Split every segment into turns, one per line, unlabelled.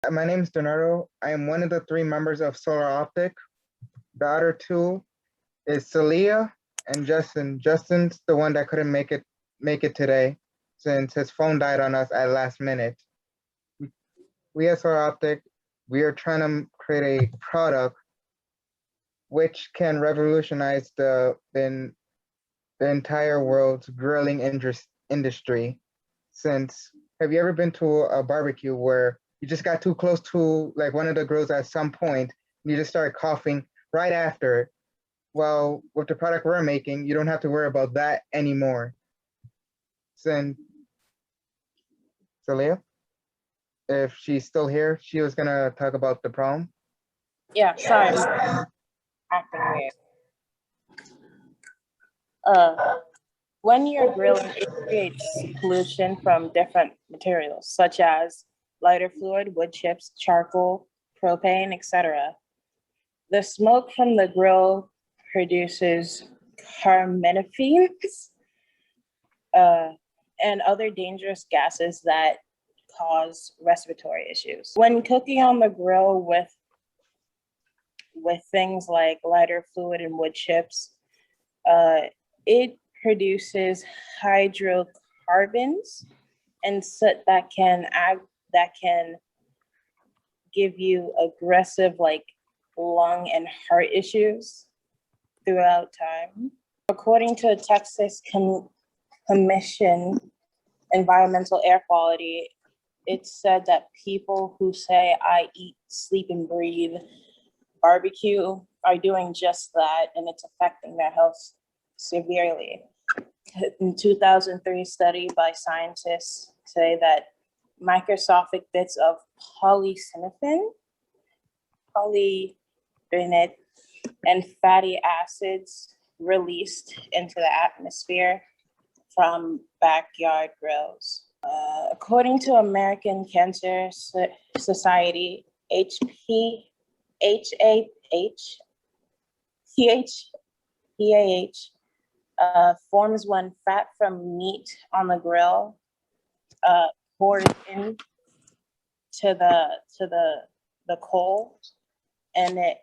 My name is Donato. I am one of the three members of Solar Optic. The other two is Celia and Justin. Justin's the one that couldn't make it today since his phone died on us at last minute. We at Solar Optic, we are trying to create a product which can revolutionize the entire world's grilling industry. Since have you ever been to a barbecue where you just got too close to like one of the grills at some point and you just started coughing right after? Well, with the product we're making, you don't have to worry about that anymore. Since Celia, if she's still here, she was gonna talk about the problem.
Yeah, sorry, my acting weird. When you're grilling, it creates pollution from different materials, such as lighter fluid, wood chips, charcoal, propane, etc. The smoke from the grill produces carminophenes and other dangerous gases that cause respiratory issues. When cooking on the grill with things like lighter fluid and wood chips, it produces hydrocarbons and soot that can give you aggressive like lung and heart issues throughout time. According to Texas Commission Environmental Air Quality, it said that people who say I eat, sleep, and breathe barbecue are doing just that, and it's affecting their health severely. In 2003 study by scientists say that microscopic bits of polyphenol, polyphenol, and fatty acids released into the atmosphere from backyard grills. According to American Cancer Society, PAH forms when fat from meat on the grill pours into the coal, and it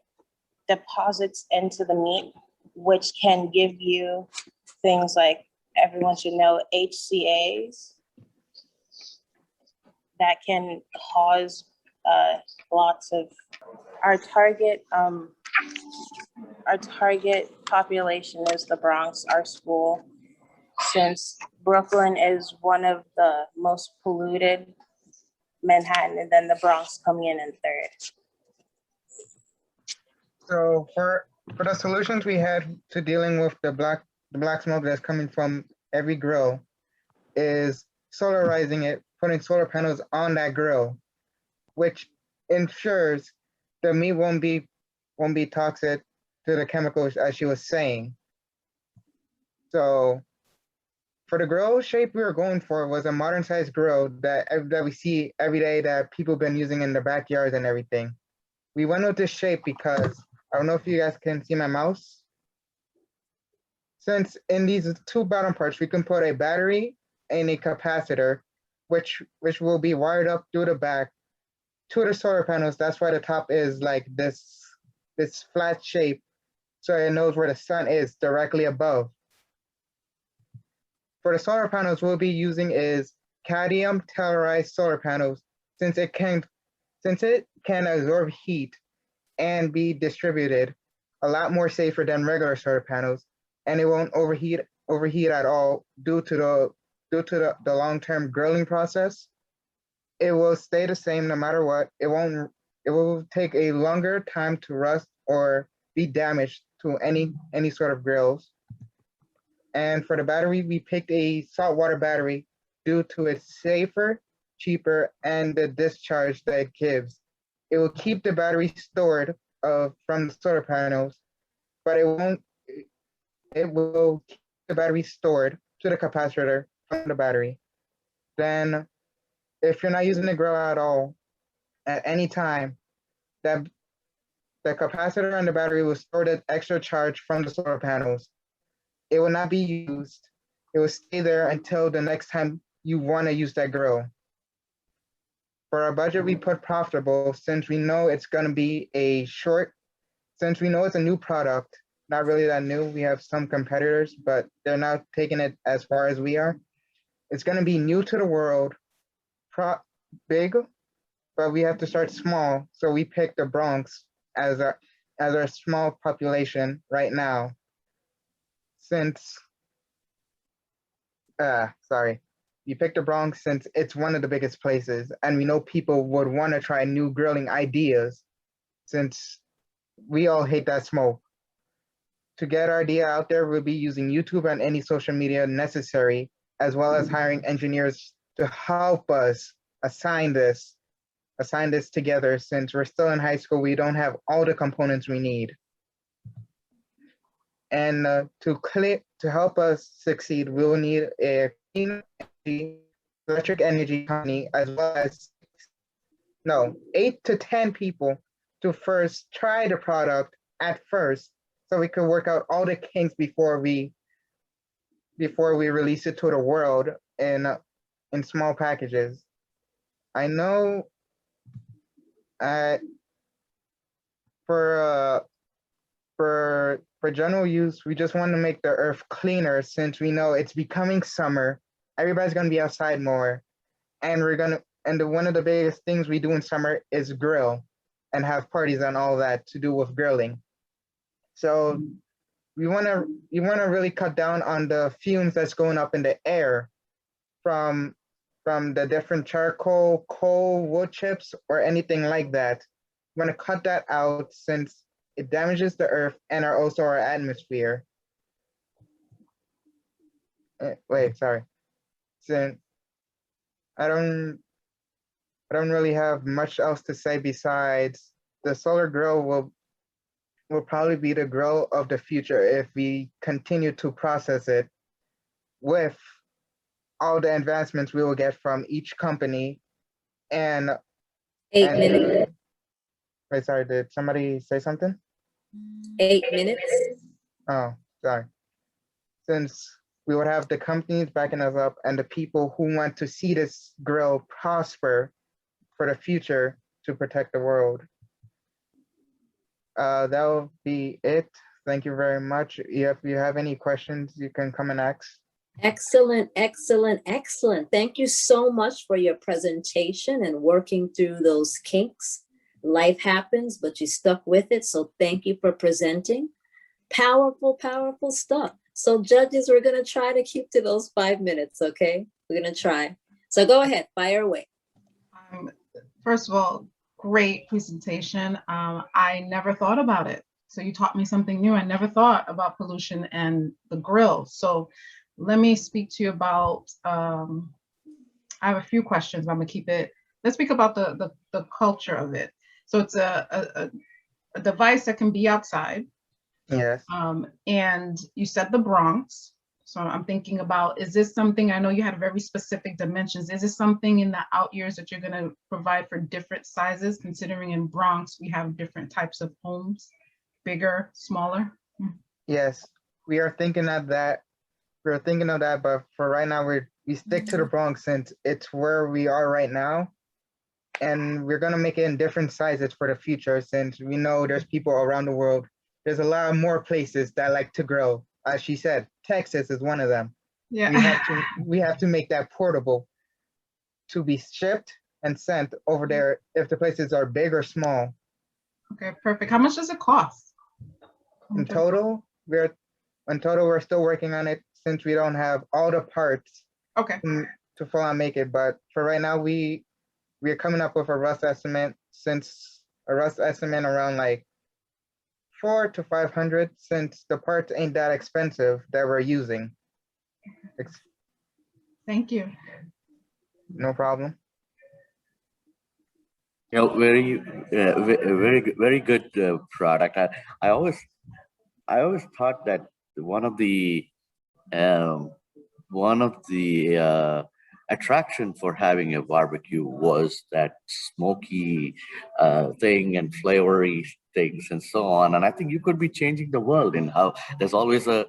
deposits into the meat, which can give you things like everyone should know HCAs that can cause lots of our target population is the Bronx, our school, since Brooklyn is one of the most polluted, Manhattan, and then the Bronx coming in third.
So for the solutions we had to dealing with the black smoke that's coming from every grill is solarizing it, putting solar panels on that grill, which ensures the meat won't be toxic to the chemicals, as she was saying. So for the grill shape we were going for was a modern sized grill that we see every day that people have been using in their backyards and everything. We went with this shape because I don't know if you guys can see my mouse. Since in these two bottom parts, we can put a battery and a capacitor, which will be wired up through the back to the solar panels. That's why the top is like this flat shape, so it knows where the sun is directly above. For the solar panels we'll be using is cadmium telluride solar panels, since it can absorb heat and be distributed a lot more safer than regular solar panels, and it won't overheat at all due to the long-term grilling process. It will stay the same no matter what. It will take a longer time to rust or be damaged to any sort of grills. And for the battery, we picked a saltwater battery due to its safer, cheaper, and the discharge that it gives. It will keep the battery stored from the solar panels, but it will keep the battery stored to the capacitor from the battery. Then if you're not using the grill at all, at any time, that the capacitor and the battery will store the extra charge from the solar panels. It will not be used. It will stay there until the next time you want to use that grill. For our budget, we put profitable since we know it's going to be since we know it's a new product, not really that new. We have some competitors, but they're not taking it as far as we are. It's going to be new to the world, big, but we have to start small. So we picked the Bronx as our small population right now. Since, we picked the Bronx since it's one of the biggest places, and we know people would want to try new grilling ideas since we all hate that smoke. To get our idea out there, we'll be using YouTube and any social media necessary, as well as hiring engineers to help us assign this together. Since we're still in high school, we don't have all the components we need. And to help us succeed, we will need a clean electric energy company, as well as 8 to 10 people to first try the product at first, so we can work out all the kinks before we release it to the world in small packages. I know for general use, we just want to make the earth cleaner since we know it's becoming summer. Everybody's gonna be outside more, and one of the biggest things we do in summer is grill and have parties and all that to do with grilling. So you wanna really cut down on the fumes that's going up in the air from the different charcoal, coal, wood chips, or anything like that. We want to cut that out since it damages the earth and also our atmosphere. Wait, sorry. Since I don't really have much else to say besides the solar grill will probably be the grill of the future if we continue to process it with all the advancements we will get from each company. And
8 minutes.
Wait, sorry, did somebody say something?
8 minutes.
Oh, sorry. Since we would have the companies backing us up and the people who want to see this grill prosper for the future to protect the world. That will be it. Thank you very much. If you have any questions, you can come and ask.
Excellent, excellent, excellent. Thank you so much for your presentation and working through those kinks. Life happens, but you stuck with it. So thank you for presenting. Powerful, powerful stuff. So judges, we're going to try to keep to those 5 minutes, okay? We're going to try. So go ahead, fire away.
First of all, great presentation. I never thought about it. So you taught me something new. I never thought about pollution and the grill. So let me speak to you about, I have a few questions, but I'm gonna keep it. Let's speak about the culture of it. So it's a device that can be outside.
Yes.
And you said the Bronx. So I'm thinking about, is this something, I know you had very specific dimensions. Is this something in the out years that you're gonna provide for different sizes, considering in Bronx, we have different types of homes, bigger, smaller?
Yes, we are thinking of that. We're thinking of that, but for right now, we stick to the Bronx since it's where we are right now. And we're gonna make it in different sizes for the future since we know there's people around the world. There's a lot more places that like to grow. As she said, Texas is one of them.
Yeah.
We have to make that portable to be shipped and sent over there if the places are big or small.
Okay, perfect. How much does it cost?
In total, we're still working on it since we don't have all the parts to full on make it. But for right now, we're coming up with a rough estimate around like 400 to 500 since the parts ain't that expensive that we're using.
Thank you.
No problem.
You know, very good product. I always thought that one of the attraction for having a barbecue was that smoky thing and flavory things and so on. And I think you could be changing the world in how there's always a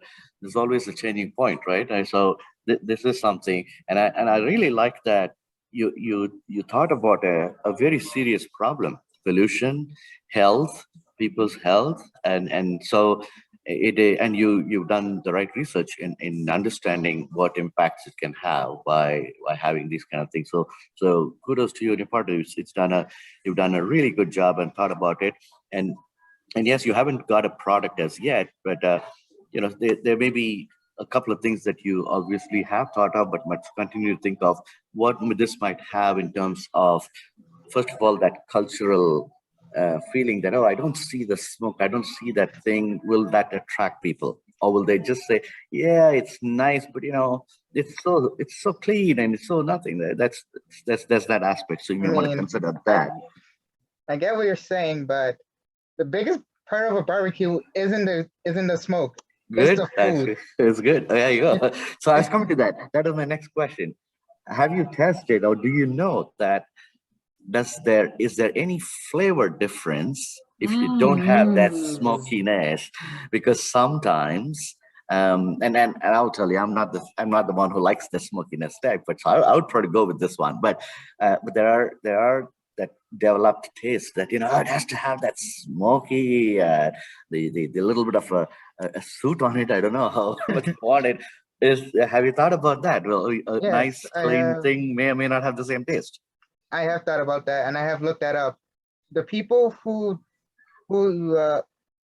changing point, right? And so this is something, and I really like that you thought about a very serious problem: pollution, health, people's health, and so and you've done the right research in understanding what impacts it can have by having these kind of things. So kudos to you and your partner. You've done a really good job and thought about it. And yes, you haven't got a product as yet, but there may be a couple of things that you obviously have thought of, but must continue to think of what this might have in terms of, first of all, that cultural feeling that, oh, I don't see the smoke, I don't see that thing. Will that attract people, or will they just say, yeah, it's nice, but it's so clean and it's so nothing? That's that aspect. So you
I
may want to
mean,
consider that.
I get what you're saying, but the biggest part of a barbecue isn't the smoke. It's
Good,
the food.
actually, it's good. There you go. So I was coming to that. That is my next question. Have you tested, or do you know that is there any flavor difference if you don't have that smokiness? Because sometimes, and I'll tell you, I'm not the one who likes the smokiness type, but so I would probably go with this one. But there are that developed taste that it has to have that smoky, the little bit of a suit on it. I don't know how much you want it. Have you thought about that? Well, a nice
Yes,
clean thing may or may not have the same taste.
I have thought about that, and I have looked that up. The people who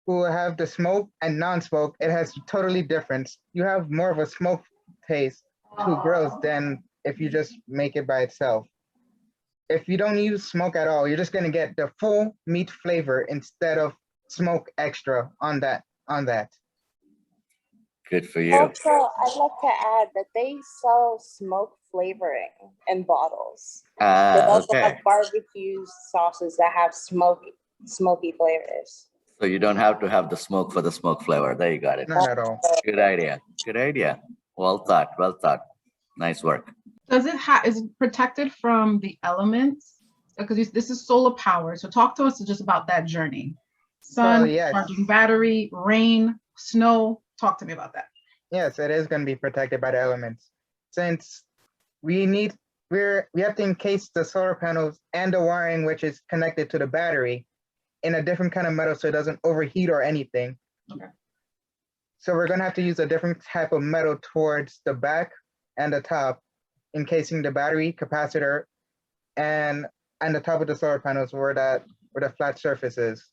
have the smoke and non-smoke, it has totally different. You have more of a smoke taste to grills than if you just make it by itself. If you don't use smoke at all, you're just gonna get the full meat flavor instead of smoke extra on that.
Good for you.
Also, I'd like to add that they sell smoke flavoring in bottles. They also
Okay.
have barbecue sauces that have smoky flavors.
So you don't have to have the smoke for the smoke flavor. There you got it.
Not at all.
Good idea. Good idea. Well thought. Well thought. Nice work.
Is it protected from the elements? Because this is solar power. So talk to us just about that journey. Sun,
yes.
charging battery, rain, snow. Talk to me about that.
Yes, it is going to be protected by the elements, since we have to encase the solar panels and the wiring, which is connected to the battery, in a different kind of metal so it doesn't overheat or anything.
Okay.
So we're going to have to use a different type of metal towards the back and the top, encasing the battery, capacitor, and the top of the solar panels where the flat surface is.